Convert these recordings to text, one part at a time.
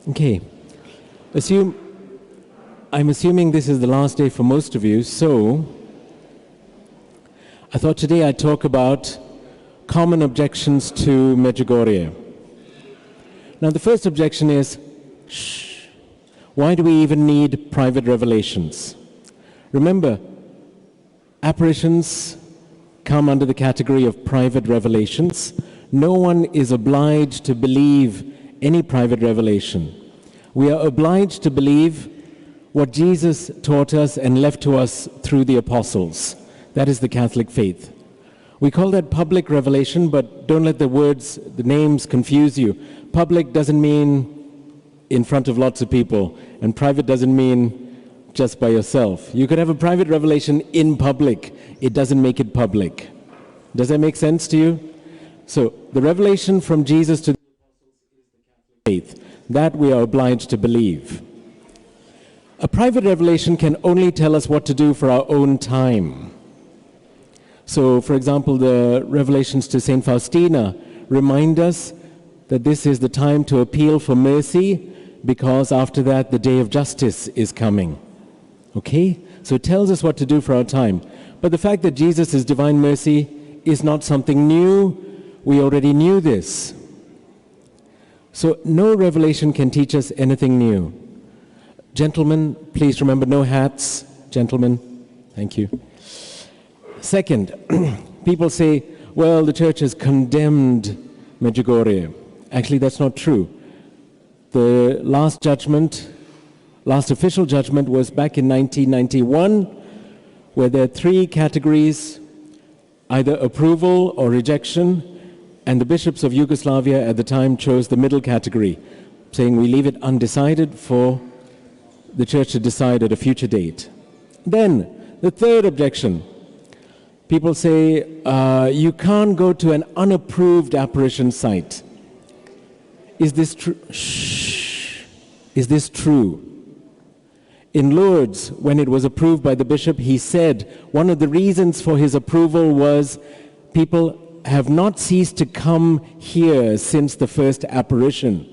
Okay. I'm assuming this is the last day for most of you, so I thought today I'd talk about common objections to Medjugorje. Now, the first objection is, why do we even need private revelations? Remember, apparitions come under the category of private revelations. No one is obliged to believe any private revelation. We are obliged to believe what Jesus taught us and left to us through the apostles. That is the Catholic faith. We call that public revelation, but don't let the names confuse you. Public doesn't mean in front of lots of people, and private doesn't mean just by yourself. You could have a private revelation in public. It doesn't make it public. Does that make sense to you? So, the revelation from Jesus to the apostles is the Catholic faith. That we are obliged to believe. A private revelation can only tell us what to do for our own time. So, for example, the revelations to Saint Faustina remind us that this is the time to appeal for mercy, because after that the day of justice is coming. Okay? So it tells us what to do for our time. But the fact that Jesus is divine mercy is not something new. We already knew this. So no revelation can teach us anything new. Gentlemen, please remember, no hats. Gentlemen, thank you. Second, people say, well, the church has condemned Medjugorje. Actually, that's not true. The last official judgment was back in 1991, where there are three categories, either approval or rejection, and the bishops of Yugoslavia at the time chose the middle category, saying we leave it undecided for the church to decide at a future date. Then, the third objection. People say, you can't go to an unapproved apparition site. Is this true? Shh. Is this true? In Lourdes, when it was approved by the bishop, he said one of the reasons for his approval was people have not ceased to come here since the first apparition.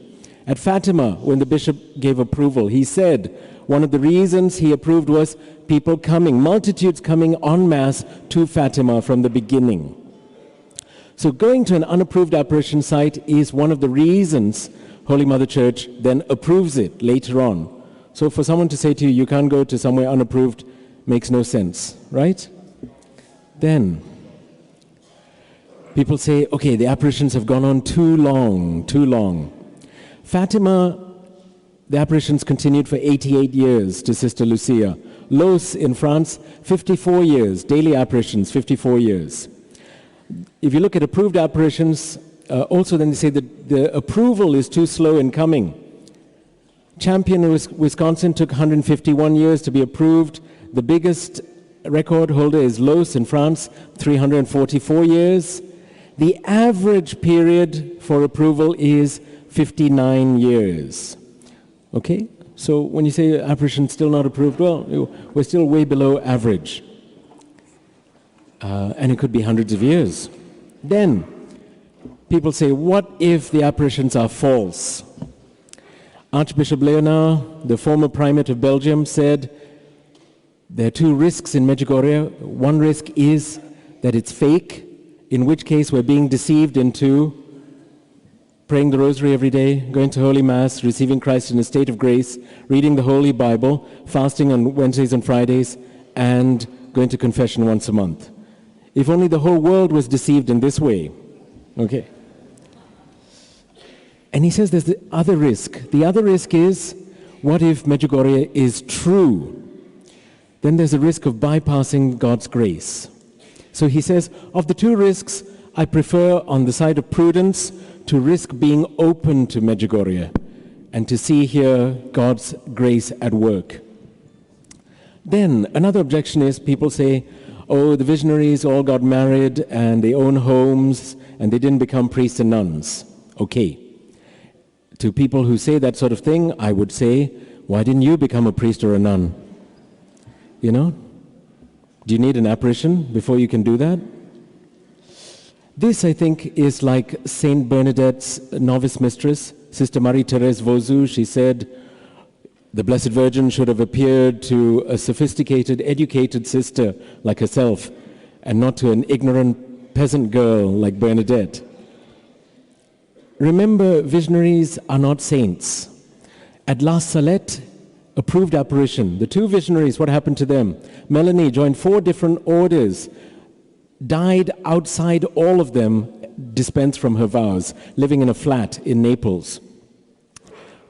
At Fatima, when the bishop gave approval, he said one of the reasons he approved was people coming, multitudes coming en masse to Fatima from the beginning. So going to an unapproved apparition site is one of the reasons Holy Mother Church then approves it later on. So for someone to say to you, you can't go to somewhere unapproved, makes no sense, right? Then, people say, okay, the apparitions have gone on too long. Fatima, the apparitions continued for 88 years to Sister Lucia. Los in France, 54 years, daily apparitions, 54 years. If you look at approved apparitions, also then they say that the approval is too slow in coming. Champion, Wisconsin took 151 years to be approved. The biggest record holder is Los in France, 344 years. The average period for approval is 59 years. Okay? So when you say apparition still not approved, well, we're still way below average. And it could be hundreds of years. Then, people say, what if the apparitions are false? Archbishop Leonard, the former primate of Belgium, said there are two risks in Medjugorje. One risk is that it's fake, in which case we're being deceived into praying the rosary every day, going to Holy Mass, receiving Christ in a state of grace, reading the Holy Bible, fasting on Wednesdays and Fridays, and going to confession once a month. If only the whole world was deceived in this way. Okay. And he says there's the other risk. The other risk is, what if Medjugorje is true? Then there's a risk of bypassing God's grace. So he says, of the two risks, I prefer on the side of prudence to risk being open to Medjugorje and to see here God's grace at work. Then another objection is people say, oh, the visionaries all got married and they own homes and they didn't become priests and nuns. Okay. To people who say that sort of thing, I would say, why didn't you become a priest or a nun? You know? Do you need an apparition before you can do that? This, I think, is like Saint Bernadette's novice mistress, Sister Marie-Thérèse Vozu, she said, the Blessed Virgin should have appeared to a sophisticated, educated sister like herself, and not to an ignorant peasant girl like Bernadette. Remember, visionaries are not saints. At La Salette, approved apparition, the two visionaries, what happened to them? Melanie joined 4 different orders, died outside all of them, dispensed from her vows, living in a flat in Naples.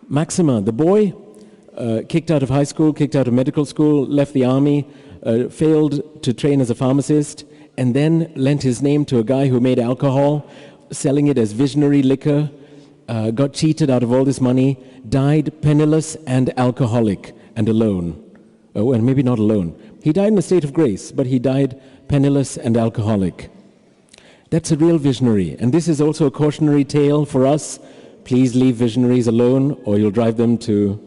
Maxima, the boy, kicked out of high school, kicked out of medical school, left the army, failed to train as a pharmacist, and then lent his name to a guy who made alcohol, selling it as visionary liquor, got cheated out of all this money, died penniless and alcoholic and alone. Well, maybe not alone. He died in a state of grace, but he died penniless and alcoholic. That's a real visionary. And this is also a cautionary tale for us. Please leave visionaries alone, or you'll drive them to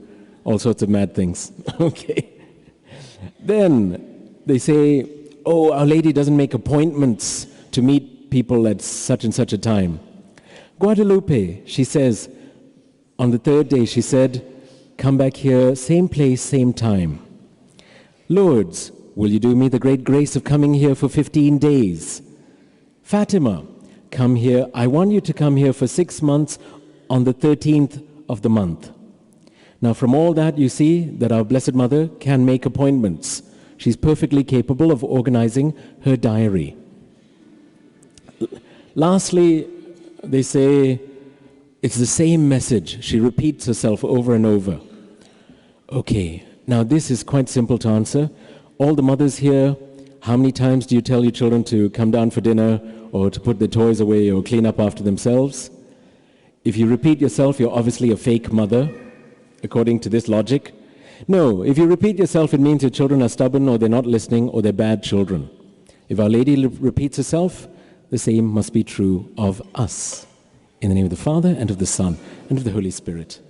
all sorts of mad things. Okay. Then they say, oh, Our Lady doesn't make appointments to meet people at such and such a time. Guadalupe, she says, on the 3rd day, she said, come back here, same place, same time. Lourdes, will you do me the great grace of coming here for 15 days? Fatima, come here. I want you to come here for 6 months on the 13th of the month. Now, from all that, you see that our Blessed Mother can make appointments. She's perfectly capable of organizing her diary. Lastly, they say it's the same message. She repeats herself over and over. Okay, now this is quite simple to answer. All the mothers here, how many times do you tell your children to come down for dinner or to put their toys away or clean up after themselves? If you repeat yourself, you're obviously a fake mother, according to this logic. No, if you repeat yourself, it means your children are stubborn or they're not listening or they're bad children. If Our Lady repeats herself, the same must be true of us. In the name of the Father, and of the Son, and of the Holy Spirit.